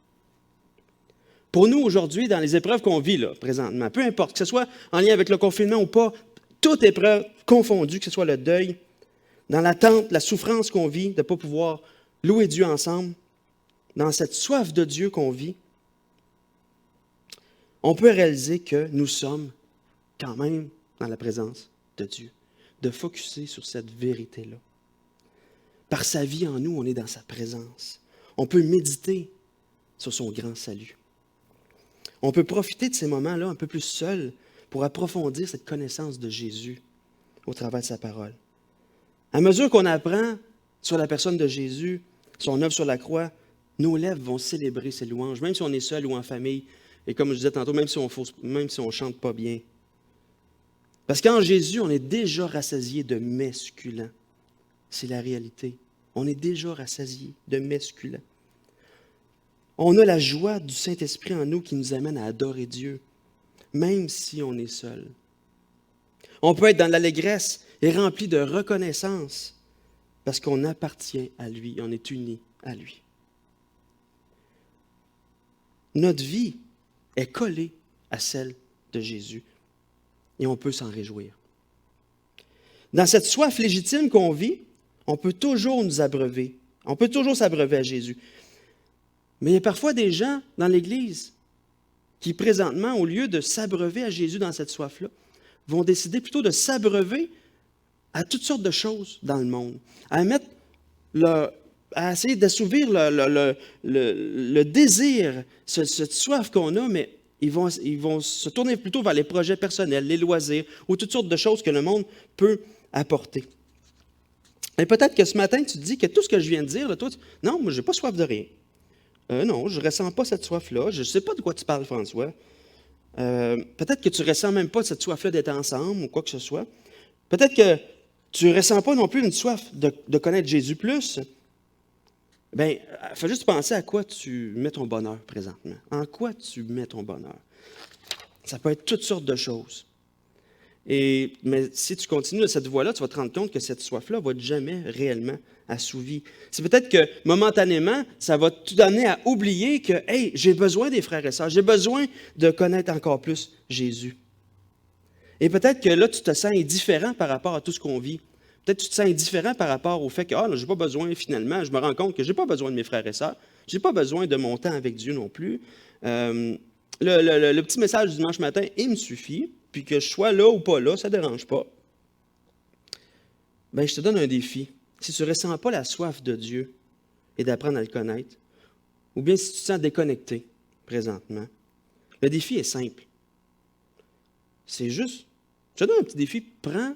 Pour nous, aujourd'hui, dans les épreuves qu'on vit là, présentement, peu importe, que ce soit en lien avec le confinement ou pas, toute épreuve confondue, que ce soit le deuil, dans l'attente, la souffrance qu'on vit, de ne pas pouvoir louer Dieu ensemble, dans cette soif de Dieu qu'on vit, on peut réaliser que nous sommes quand même dans la présence de Dieu, de focusser sur cette vérité-là. Par sa vie en nous, on est dans sa présence. On peut méditer sur son grand salut. On peut profiter de ces moments-là un peu plus seuls pour approfondir cette connaissance de Jésus au travers de sa parole. À mesure qu'on apprend sur la personne de Jésus, son œuvre sur la croix, nos lèvres vont célébrer ses louanges, même si on est seul ou en famille. Et comme je disais tantôt, même si on ne chante pas bien. Parce qu'en Jésus, on est déjà rassasié de mets succulents. C'est la réalité. On est déjà rassasié de mets succulents. On a la joie du Saint-Esprit en nous qui nous amène à adorer Dieu, même si on est seul. On peut être dans l'allégresse et rempli de reconnaissance parce qu'on appartient à lui, on est unis à lui. Notre vie est collée à celle de Jésus et on peut s'en réjouir. Dans cette soif légitime qu'on vit, on peut toujours nous abreuver. On peut toujours s'abreuver à Jésus. Mais il y a parfois des gens dans l'Église qui, présentement, au lieu de s'abreuver à Jésus dans cette soif-là, vont décider plutôt de s'abreuver à toutes sortes de choses dans le monde, à essayer d'assouvir le désir, cette soif qu'on a, mais ils vont se tourner plutôt vers les projets personnels, les loisirs, ou toutes sortes de choses que le monde peut apporter. Et peut-être que ce matin, tu te dis que tout ce que je viens de dire, là, toi, non, moi, je n'ai pas soif de rien. Non, je ne ressens pas cette soif-là. Je ne sais pas de quoi tu parles, François. Peut-être que tu ne ressens même pas cette soif-là d'être ensemble ou quoi que ce soit. Peut-être que tu ne ressens pas non plus une soif de connaître Jésus plus. bien, fais juste penser à quoi tu mets ton bonheur présentement. En quoi tu mets ton bonheur? Ça peut être toutes sortes de choses. Mais si tu continues de cette voie-là, tu vas te rendre compte que cette soif-là ne va jamais réellement assouvie. C'est peut-être que momentanément, ça va te donner à oublier que, hey, j'ai besoin des frères et sœurs, j'ai besoin de connaître encore plus Jésus. Et peut-être que là, tu te sens indifférent par rapport à tout ce qu'on vit. Peut-être que tu te sens indifférent par rapport au fait que, je n'ai pas besoin, finalement, je me rends compte que je n'ai pas besoin de mes frères et sœurs, je n'ai pas besoin de mon temps avec Dieu non plus. Le petit message du dimanche matin, il me suffit, puis que je sois là ou pas là, ça ne dérange pas. Bien, je te donne un défi. Si tu ne ressens pas la soif de Dieu et d'apprendre à le connaître, ou bien si tu te sens déconnecté présentement, le défi est simple. C'est juste, je te donne un petit défi, prends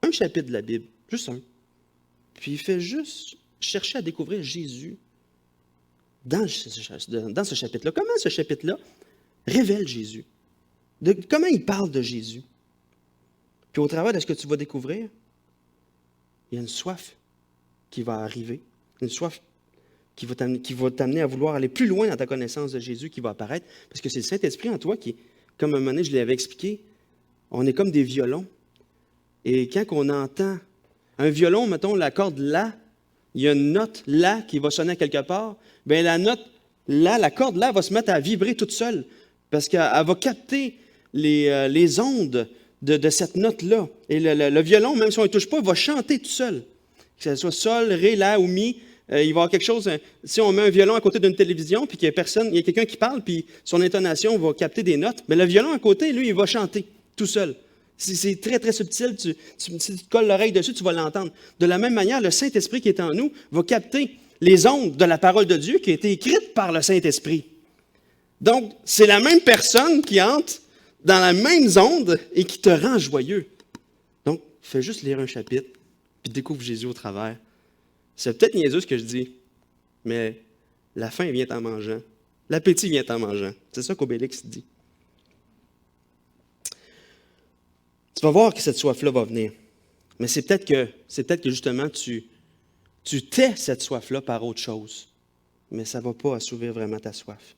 un chapitre de la Bible, juste un, puis fais juste chercher à découvrir Jésus dans ce chapitre-là. Comment ce chapitre-là révèle Jésus? Comment il parle de Jésus? Puis au travers de ce que tu vas découvrir, il y a une soif qui va arriver, une soif qui va t'amener à vouloir aller plus loin dans ta connaissance de Jésus qui va apparaître, parce que c'est le Saint-Esprit en toi qui, comme à un moment donné, je l'avais expliqué, on est comme des violons. Et quand on entend un violon, mettons la corde La, il y a une note La qui va sonner quelque part, bien la note La, la corde La va se mettre à vibrer toute seule, parce qu'elle va capter les ondes de cette note-là. Et le violon, même si on ne touche pas, va chanter tout seul. Que ce soit Sol, Ré, La ou Mi, il va y avoir quelque chose. Si on met un violon à côté d'une télévision, puis qu'il y a quelqu'un qui parle, puis son intonation va capter des notes, mais le violon à côté, lui, il va chanter tout seul. C'est très, très subtil. Si tu te colles l'oreille dessus, tu vas l'entendre. De la même manière, le Saint-Esprit qui est en nous va capter les ondes de la parole de Dieu qui a été écrite par le Saint-Esprit. Donc, c'est la même personne qui entre dans la même onde et qui te rend joyeux. Donc, fais juste lire un chapitre, puis découvre Jésus au travers. C'est peut-être niaiseux ce que je dis, mais la faim vient en mangeant. L'appétit vient en mangeant. C'est ça qu'Obélix dit. Tu vas voir que cette soif-là va venir. Mais c'est peut-être que justement, tu tais cette soif-là par autre chose. Mais ça ne va pas assouvir vraiment ta soif.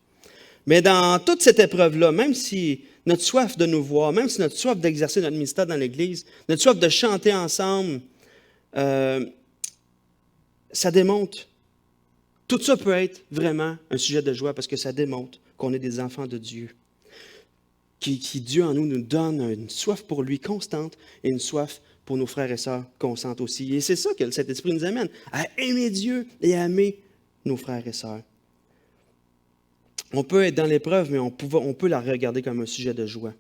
Mais dans toute cette épreuve-là, même si notre soif de nous voir, même si notre soif d'exercer notre ministère dans l'Église, notre soif de chanter ensemble, ça démontre. Tout ça peut être vraiment un sujet de joie parce que ça démontre qu'on est des enfants de Dieu. Qui Dieu en nous donne une soif pour lui constante et une soif pour nos frères et sœurs constante aussi. Et c'est ça que le Saint-Esprit nous amène, à aimer Dieu et à aimer nos frères et sœurs. On peut être dans l'épreuve, mais on peut la regarder comme un sujet de joie.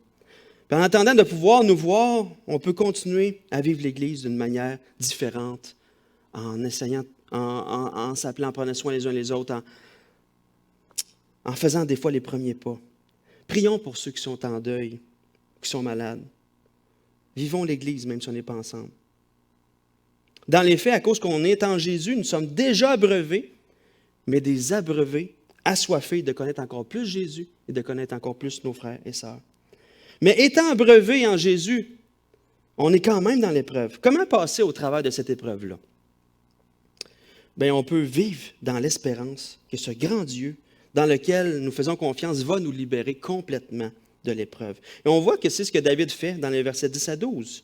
Puis en attendant de pouvoir nous voir, on peut continuer à vivre l'Église d'une manière différente, en essayant, en s'appelant, en prenant soin les uns les autres, en faisant des fois les premiers pas. Prions pour ceux qui sont en deuil, qui sont malades. Vivons l'Église, même si on n'est pas ensemble. Dans les faits, à cause qu'on est en Jésus, nous sommes déjà abreuvés, mais des abreuvés assoiffés de connaître encore plus Jésus et de connaître encore plus nos frères et sœurs. Mais étant abreuvés en Jésus, on est quand même dans l'épreuve. Comment passer au travers de cette épreuve-là? Bien, on peut vivre dans l'espérance que ce grand Dieu, dans lequel nous faisons confiance, va nous libérer complètement de l'épreuve. Et on voit que c'est ce que David fait dans les versets 10 à 12.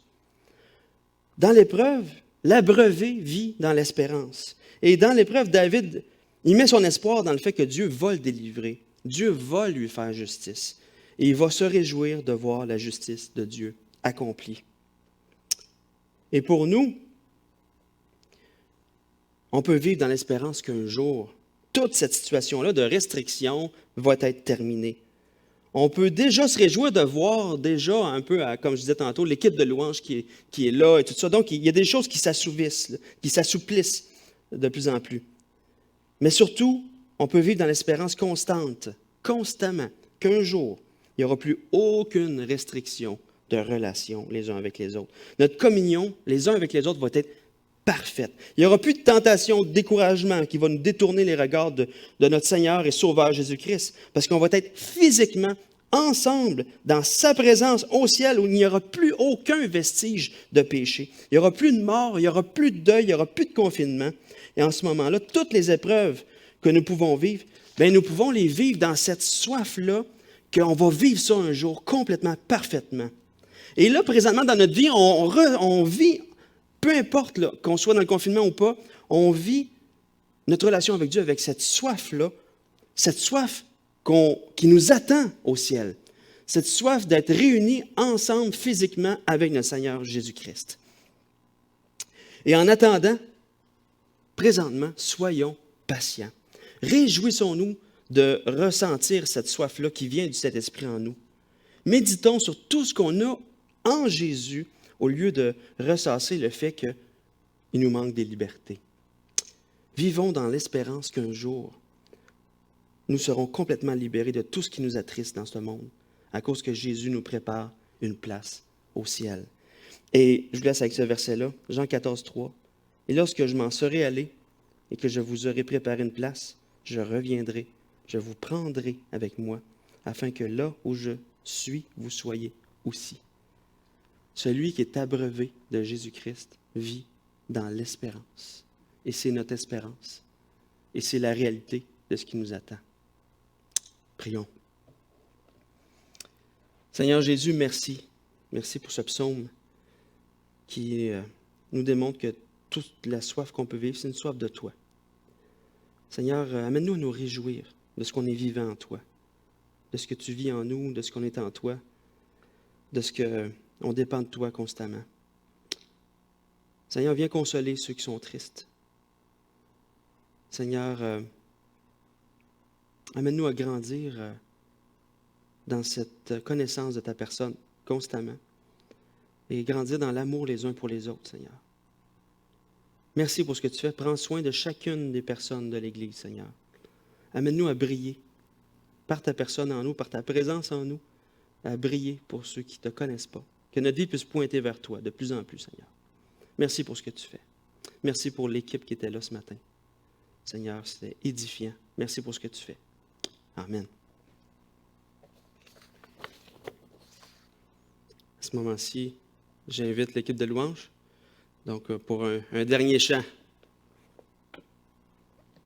Dans l'épreuve, l'abreuvé vit dans l'espérance. Et dans l'épreuve, David, il met son espoir dans le fait que Dieu va le délivrer. Dieu va lui faire justice. Et il va se réjouir de voir la justice de Dieu accomplie. Et pour nous, on peut vivre dans l'espérance qu'un jour, toute cette situation-là de restriction va être terminée. On peut déjà se réjouir de voir déjà un peu, comme je disais tantôt, l'équipe de louanges qui est là et tout ça. Donc, il y a des choses qui s'assouplissent de plus en plus. Mais surtout, on peut vivre dans l'espérance constante, constamment, qu'un jour, il n'y aura plus aucune restriction de relation les uns avec les autres. Notre communion, les uns avec les autres, va être parfaite. Il n'y aura plus de tentation, de découragement qui va nous détourner les regards de notre Seigneur et Sauveur Jésus-Christ, parce qu'on va être physiquement ensemble dans sa présence au ciel où il n'y aura plus aucun vestige de péché. Il n'y aura plus de mort, il n'y aura plus de deuil, il n'y aura plus de confinement. Et en ce moment-là, toutes les épreuves que nous pouvons vivre, bien, nous pouvons les vivre dans cette soif-là, qu'on va vivre ça un jour complètement, parfaitement. Et là, présentement, dans notre vie, on vit, peu importe là, qu'on soit dans le confinement ou pas, on vit notre relation avec Dieu avec cette soif-là, cette soif qui nous attend au ciel, cette soif d'être réunis ensemble physiquement avec notre Seigneur Jésus-Christ. Et en attendant, présentement, soyons patients. Réjouissons-nous de ressentir cette soif-là qui vient du Saint-Esprit en nous. Méditons sur tout ce qu'on a en Jésus au lieu de ressasser le fait qu'il nous manque des libertés. Vivons dans l'espérance qu'un jour, nous serons complètement libérés de tout ce qui nous attriste dans ce monde, à cause que Jésus nous prépare une place au ciel. Et je vous laisse avec ce verset-là, Jean 14, 3. « Et lorsque je m'en serai allé et que je vous aurai préparé une place, je reviendrai, je vous prendrai avec moi, afin que là où je suis, vous soyez aussi. » Celui qui est abreuvé de Jésus-Christ vit dans l'espérance. Et c'est notre espérance. Et c'est la réalité de ce qui nous attend. Prions. Seigneur Jésus, merci. Merci pour ce psaume qui nous démontre que toute la soif qu'on peut vivre, c'est une soif de toi. Seigneur, amène-nous à nous réjouir de ce qu'on est vivant en toi, de ce que tu vis en nous, de ce qu'on est en toi, de ce qu'on dépend de toi constamment. Seigneur, viens consoler ceux qui sont tristes. Seigneur, amène-nous à grandir dans cette connaissance de ta personne constamment et grandir dans l'amour les uns pour les autres, Seigneur. Merci pour ce que tu fais. Prends soin de chacune des personnes de l'Église, Seigneur. Amène-nous à briller par ta personne en nous, par ta présence en nous, à briller pour ceux qui ne te connaissent pas. Que notre vie puisse pointer vers toi de plus en plus, Seigneur. Merci pour ce que tu fais. Merci pour l'équipe qui était là ce matin. Seigneur, c'était édifiant. Merci pour ce que tu fais. Amen. À ce moment-ci, j'invite l'équipe de louange donc pour un dernier chant.